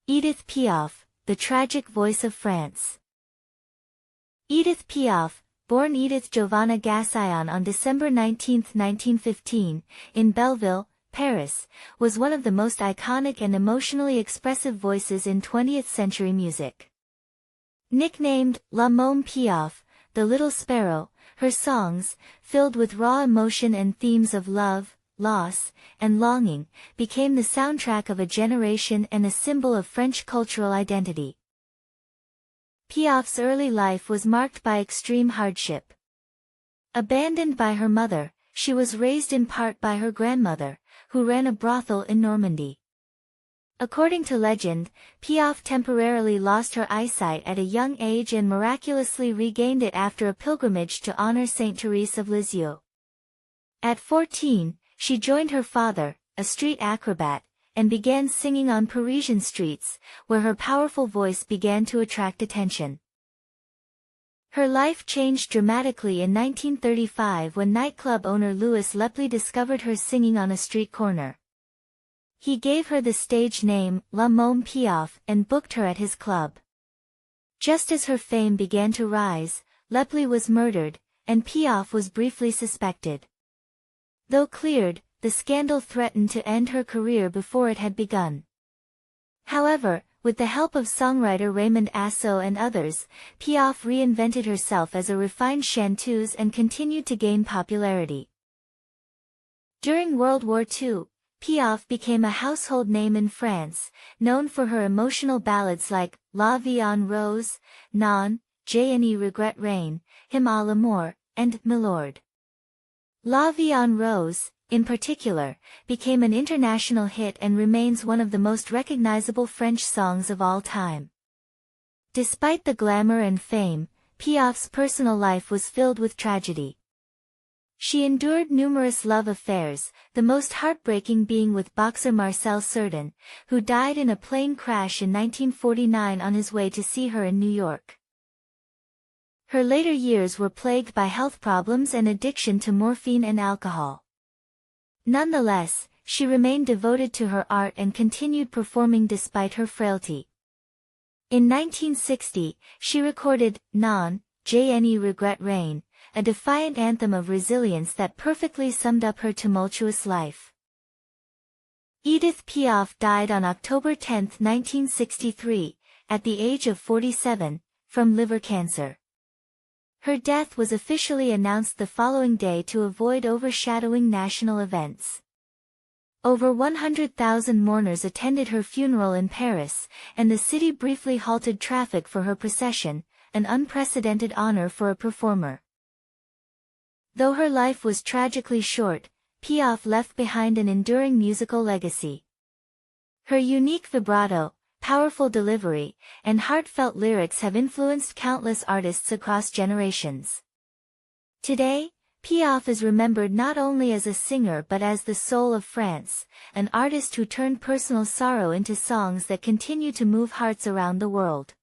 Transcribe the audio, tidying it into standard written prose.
Édith Piaf, the tragic voice of France. Édith Piaf, born Edith Giovanna Gassillon on December 19, 1915, in Belleville, Paris, was one of the most iconic and emotionally expressive voices in 20th-century music. Nicknamed La Môme Piaf, the Little Sparrow, her songs, filled with raw emotion and themes of love, loss, and longing, became the soundtrack of a generation and a symbol of French cultural identity. Piaf's early life was marked by extreme hardship. Abandoned by her mother, she was raised in part by her grandmother, who ran a brothel in Normandy. According to legend, Piaf temporarily lost her eyesight at a young age and miraculously regained it after a pilgrimage to honor Saint Therese of Lisieux. At 14, she joined her father, a street acrobat, and began singing on Parisian streets, where her powerful voice began to attract attention. Her life changed dramatically in 1935 when nightclub owner Louis Lepli discovered her singing on a street corner. He gave her the stage name La Môme Piaf and booked her at his club. Just as her fame began to rise, Lepli was murdered, and Piaf was briefly suspected. Though cleared, the scandal threatened to end her career before it had begun. However, with the help of songwriter Raymond Assou and others, Piaf reinvented herself as a refined chanteuse and continued to gain popularity. During World War II, Piaf became a household name in France, known for her emotional ballads like La Vie en Rose, Non, Je ne regrette rien, Hymne à l'amour, and Milord. La Vie en Rose, in particular, became an international hit and remains one of the most recognizable French songs of all time. Despite the glamour and fame, Piaf's personal life was filled with tragedy. She endured numerous love affairs, the most heartbreaking being with boxer Marcel Cerdan, who died in a plane crash in 1949 on his way to see her in New York. Her later years were plagued by health problems and addiction to morphine and alcohol. Nonetheless, she remained devoted to her art and continued performing despite her frailty. In 1960, she recorded Non, Je ne regrette rien, a defiant anthem of resilience that perfectly summed up her tumultuous life. Édith Piaf died on October 10, 1963, at the age of 47, from liver cancer. Her death was officially announced the following day to avoid overshadowing national events. Over 100,000 mourners attended her funeral in Paris, and the city briefly halted traffic for her procession, an unprecedented honor for a performer. Though her life was tragically short, Piaf left behind an enduring musical legacy. Her unique vibrato, powerful delivery, and heartfelt lyrics have influenced countless artists across generations. Today, Piaf is remembered not only as a singer but as the soul of France, an artist who turned personal sorrow into songs that continue to move hearts around the world.